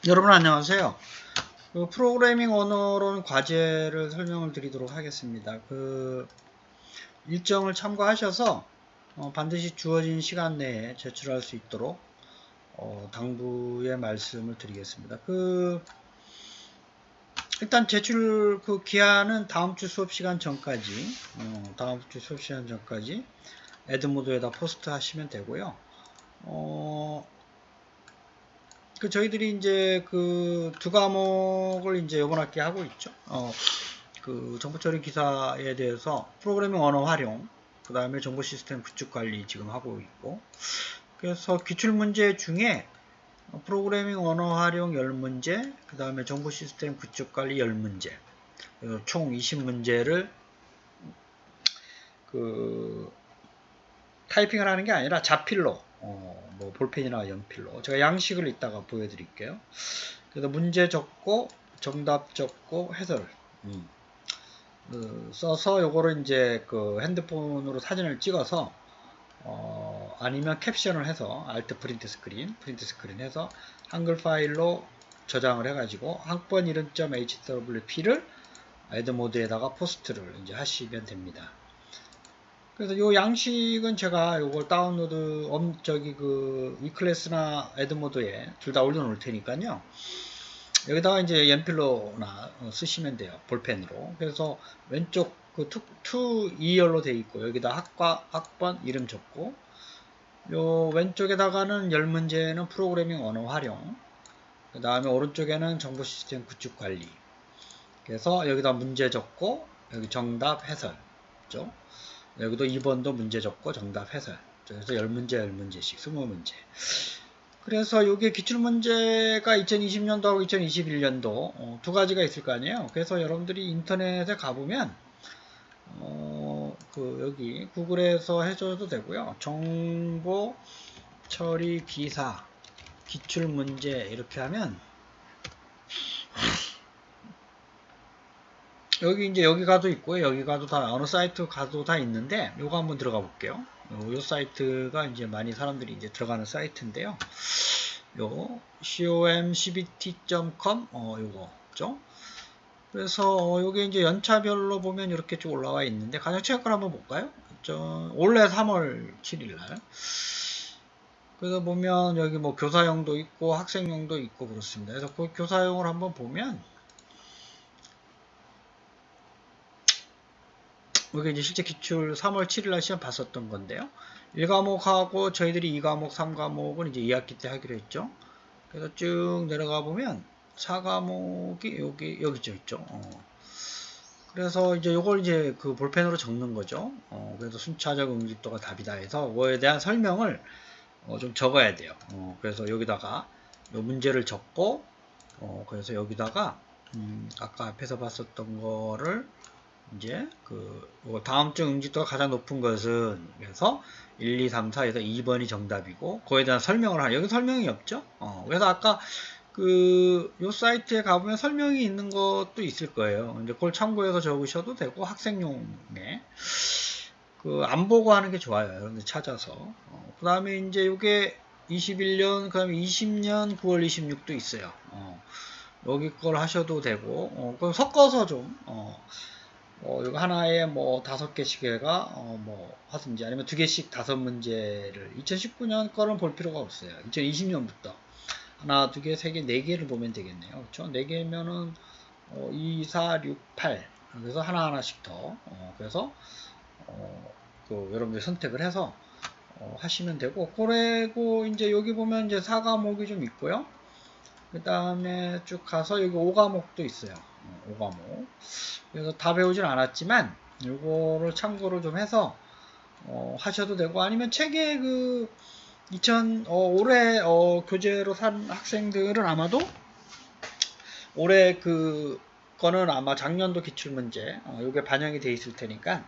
여러분 안녕하세요. 프로그래밍 언어로는 과제를 설명을 드리도록 하겠습니다. 일정을 참고하셔서 반드시 주어진 시간 내에 제출할 수 있도록 당부의 말씀을 드리겠습니다. 일단 제출 기한은 다음 주 수업 시간 전까지 에드모드에다 포스트 하시면 되고요. 저희들이 이제 두 과목을 이제 이번 학기에 하고 있죠. 정보 처리 기사에 대해서 프로그래밍 언어 활용, 그 다음에 정보 시스템 구축 관리 지금 하고 있고, 그래서 기출 문제 중에 프로그래밍 언어 활용 10문제, 그 다음에 정보 시스템 구축 관리 10문제, 총 20문제를 타이핑을 하는 게 아니라 자필로, 뭐 볼펜이나 연필로 제가 양식을 이따가 보여드릴게요. 그래서 문제 적고 정답 적고 해설 써서 요거를 이제 핸드폰으로 사진을 찍어서 아니면 캡션을 해서 알트 프린트 스크린 해서 한글 파일로 저장을 해가지고 학번 이름.htwp를 에드모드에다가 포스트를 이제 하시면 됩니다. 그래서 요 양식은 제가 요걸 다운로드 이클래스나 에드모드에 둘 다 올려놓을 테니까요. 여기다가 이제 연필로나 쓰시면 돼요. 볼펜으로. 그래서 왼쪽 2열로 되어 있고 여기다 학번 이름 적고 요 왼쪽에다가는 10문제는 프로그래밍 언어 활용, 그 다음에 오른쪽에는 정보 시스템 구축 관리. 그래서 여기다 문제 적고 여기 정답 해설. 그죠? 여기도 2번도 문제 적고 정답 해설. 그래서 10문제씩 20문제. 그래서 이게 기출문제가 2020년도하고 2021년도 두 가지가 있을 거 아니에요. 그래서 여러분들이 인터넷에 가보면 여기 구글에서 해줘도 되고요. 정보 처리 기사 기출문제 이렇게 하면 여기 이제 여기 가도 있고요. 여기 가도 다 어느 사이트 가도 다 있는데 요거 한번 들어가 볼게요. 요 사이트가 이제 많이 사람들이 이제 들어가는 사이트인데요. 요 comcbt.com 요거죠. 그래서 요게 이제 연차별로 보면 이렇게 쭉 올라와 있는데 가장 최근 걸 한번 볼까요? 올해 3월 7일날. 그래서 보면 여기 뭐 교사용도 있고 학생용도 있고 그렇습니다. 그래서 그 교사용을 한번 보면 여기 이제 실제 기출 3월 7일날 시험 봤었던 건데요. 1과목하고 저희들이 2과목, 3과목은 이제 2학기 때 하기로 했죠. 그래서 쭉 내려가 보면 4과목이 여기죠, 있죠. 그래서 이제 요걸 이제 볼펜으로 적는 거죠. 그래서 순차적 응집도가 답이다 해서 그거에 대한 설명을 좀 적어야 돼요. 그래서 여기다가 요 문제를 적고, 그래서 여기다가 아까 앞에서 봤었던 거를 이제 다음 주 응집도가 가장 높은 것은 그래서 1, 2, 3, 4에서 2번이 정답이고 그거에 대한 설명을 하는 여기 설명이 없죠. 그래서 아까 요 사이트에 가보면 설명이 있는 것도 있을 거예요. 이제 그걸 참고해서 적으셔도 되고 학생용에 안 보고 하는 게 좋아요. 여러분들 찾아서. 그 다음에 이제 요게 21년, 그 다음에 20년 9월 26도 있어요. 여기 걸 하셔도 되고, 그럼 섞어서 좀, 이거 하나에 뭐 5개씩 해가, 하든지 아니면 2개씩 5문제를 2019년 거는 볼 필요가 없어요. 2020년부터. 하나, 2개, 3개, 4개를 보면 되겠네요. 그렇죠? 4개면은, 2, 4, 6, 8. 그래서 하나하나씩 더. 그래서, 여러분들 선택을 해서, 하시면 되고, 그리고 이제 여기 보면 이제 4과목이 좀 있고요. 그 다음에 쭉 가서 여기 5과목도 있어요. 5과목. 그래서 다 배우진 않았지만, 요거를 참고를 좀 해서, 하셔도 되고, 아니면 책에 올해, 교재로 산 학생들은 아마도, 올해 거는 아마 작년도 기출문제, 요게 반영이 돼 있을 테니까,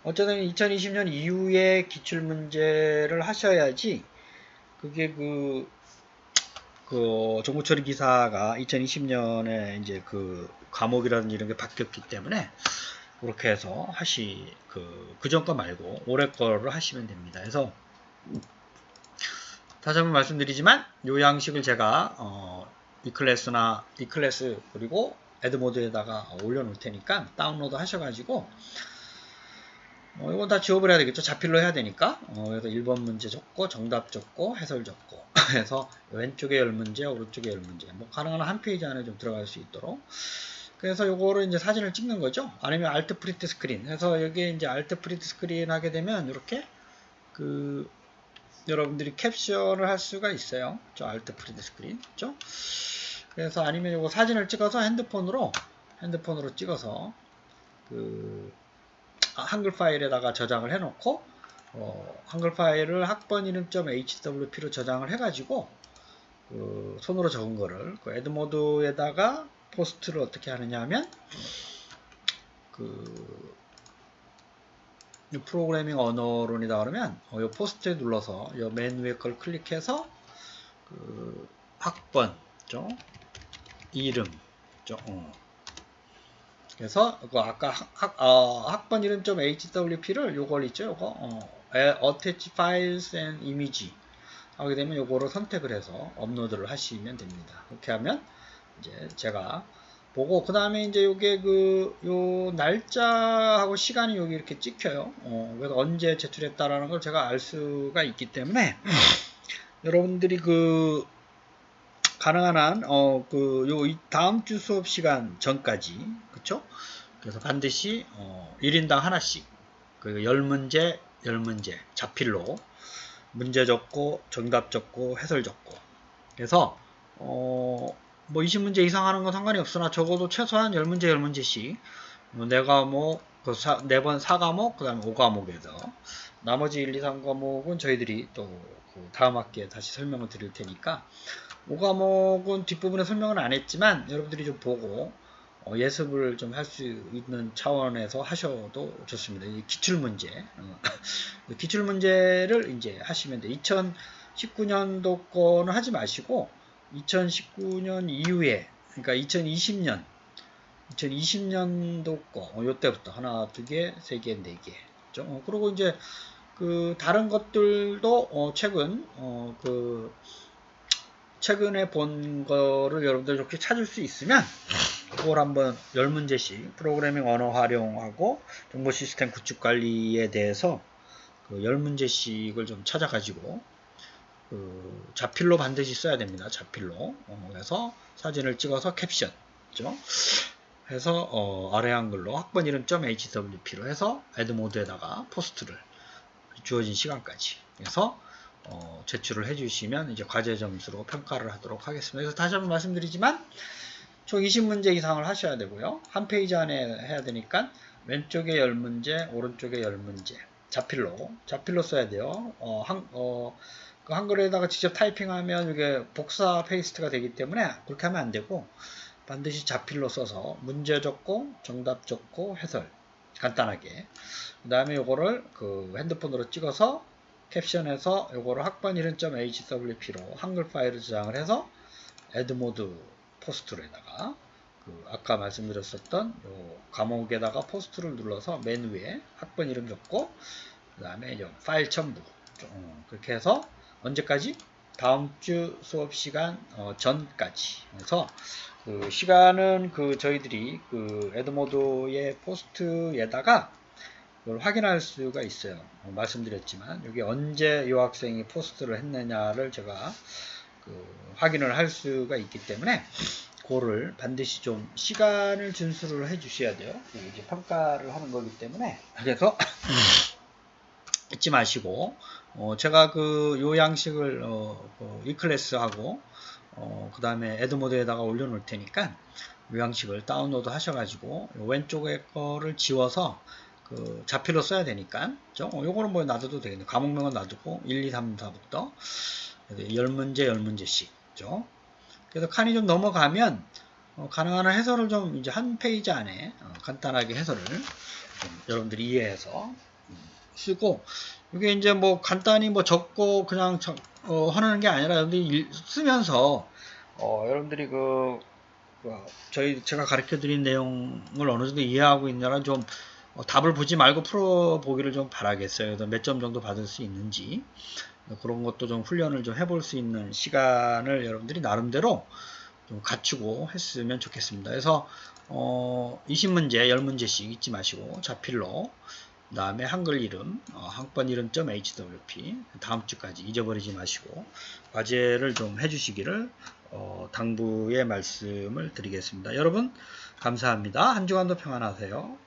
어쨌든 2020년 이후에 기출문제를 하셔야지, 그게 정보 처리 기사가 2020년에 이제 과목이라든지 이런 게 바뀌었기 때문에, 그렇게 해서 그전 거 말고 올해 거를 하시면 됩니다. 그래서, 다시 한번 말씀드리지만, 요 양식을 제가, 이클래스나 이클래스 그리고 에드모드에다가 올려놓을 테니까 다운로드 하셔가지고 이건 다 지업을 해야 되겠죠. 자필로 해야 되니까. 그래서 1번 문제 적고 정답 적고 해설 적고 해서 왼쪽에 10문제 오른쪽에 10문제 뭐 가능한 한 페이지 안에 좀 들어갈 수 있도록 그래서 요거를 이제 사진을 찍는 거죠. 아니면 알트 프린트 스크린 해서 여기에 이제 알트 프린트 스크린 하게 되면 이렇게 그 여러분들이 캡션을 할 수가 있어요. 저 알트 프린트 스크린 죠. 그래서 아니면 요거 사진을 찍어서 핸드폰으로 찍어서 그 한글 파일에다가 저장을 해놓고 한글 파일을 학번 이름.hwp로 저장을 해가지고 손으로 적은 거를 그 에드모드에다가 포스트를 어떻게 하느냐 하면 이 프로그래밍 언어론이다 그러면 이 포스트에 눌러서 이 맨 위에 걸 클릭해서 학번 이름 그래서 아까 학번 이름.hwp를 요걸 있죠. 요거 attach files and image 하게 되면 요거를 선택을 해서 업로드를 하시면 됩니다. 그렇게 하면 이제 제가 보고 그 다음에 이제 요게 요 날짜하고 시간이 여기 이렇게 찍혀요. 그래서 언제 제출했다라는 걸 제가 알 수가 있기 때문에 여러분들이 가능한 한 요 다음 주 수업 시간 전까지 그쵸? 그래서 반드시 1인당 하나씩 10문제 자필로 문제 적고 정답 적고 해설 적고 그래서 뭐 20문제 이상 하는 건 상관이 없으나 적어도 최소한 10문제 10문제씩 4과목 4번 4과목 그 다음에 5과목에서 나머지 1, 2, 3과목은 저희들이 또 다음 학기에 다시 설명을 드릴 테니까 5과목은 뒷부분에 설명은 안 했지만 여러분들이 좀 보고 예습을 좀 할 수 있는 차원에서 하셔도 좋습니다. 이 기출문제 기출문제를 이제 하시면 돼요. 2019년도 거는 하지 마시고 2019년 이후에 그러니까 2020년도 거 요때부터 하나, 두 개, 세 개, 네 개 그리고 이제 다른 것들도 최근에 본 거를 여러분들 이렇게 찾을 수 있으면 그걸 한번 10문제씩 프로그래밍 언어 활용하고 정보 시스템 구축 관리에 대해서 10문제씩을 좀 찾아가지고 자필로 반드시 써야 됩니다. 자필로. 그래서 사진을 찍어서 캡션 해서 아래 한글로 학번 이름.hwp로 해서 에드모드에다가 포스트를 주어진 시간까지 해서 제출을 해주시면 이제 과제 점수로 평가를 하도록 하겠습니다. 그래서 다시 한번 말씀드리지만 총 20문제 이상을 하셔야 되고요. 한 페이지 안에 해야 되니까 왼쪽에 10문제, 오른쪽에 10문제 자필로 써야 돼요. 그 한글에다가 직접 타이핑하면 이게 복사 페이스트가 되기 때문에 그렇게 하면 안 되고 반드시 자필로 써서 문제 적고 정답 적고 해설 간단하게 그 다음에 요거를 핸드폰으로 찍어서 캡션해서 요거를 학번 이름.hwp로 한글 파일을 저장을 해서 에드모드 포스트로에다가 아까 말씀드렸었던 요 과목에다가 포스트를 눌러서 맨 위에 학번 이름 적고 그 다음에 파일 첨부 그렇게 해서 언제까지? 다음 주 수업 시간 전까지 해서 시간은 저희들이 에드모드의 포스트에다가 그걸 확인할 수가 있어요. 말씀드렸지만 여기 언제 이 학생이 포스트를 했느냐를 제가 확인을 할 수가 있기 때문에 그거를 반드시 좀 시간을 준수를 해 주셔야 돼요. 이제 평가를 하는 거기 때문에 그래서 잊지 마시고 제가 요 양식을 이클래스하고 그 다음에 에드모드에다가 올려놓을 테니까 이 양식을 다운로드 하셔가지고 왼쪽에 거를 지워서 자필로 써야 되니까 요거는 뭐 놔둬도 되겠네요. 과목명은 놔두고 1, 2, 3, 4부터 10문제 10문제씩 그래서 칸이 좀 넘어가면 가능한 해설을 좀 이제 한 페이지 안에 간단하게 해설을 여러분들이 이해해서 쓰고 이게 이제 뭐 간단히 뭐 적고 그냥 하는 게 아니라 여러분들이 쓰면서 여러분들이 제가 가르쳐 드린 내용을 어느 정도 이해하고 있느라 좀 답을 보지 말고 풀어보기를 좀 바라겠어요. 그래서 몇 점 정도 받을 수 있는지 그런 것도 좀 훈련을 좀 해볼 수 있는 시간을 여러분들이 나름대로 좀 갖추고 했으면 좋겠습니다. 그래서 20문제 10문제씩 잊지 마시고 자필로, 그 다음에 한글 이름, 학번 이름.hwp 다음 주까지 잊어버리지 마시고 과제를 좀 해주시기를 당부의 말씀을 드리겠습니다. 여러분 감사합니다. 한 주간도 평안하세요.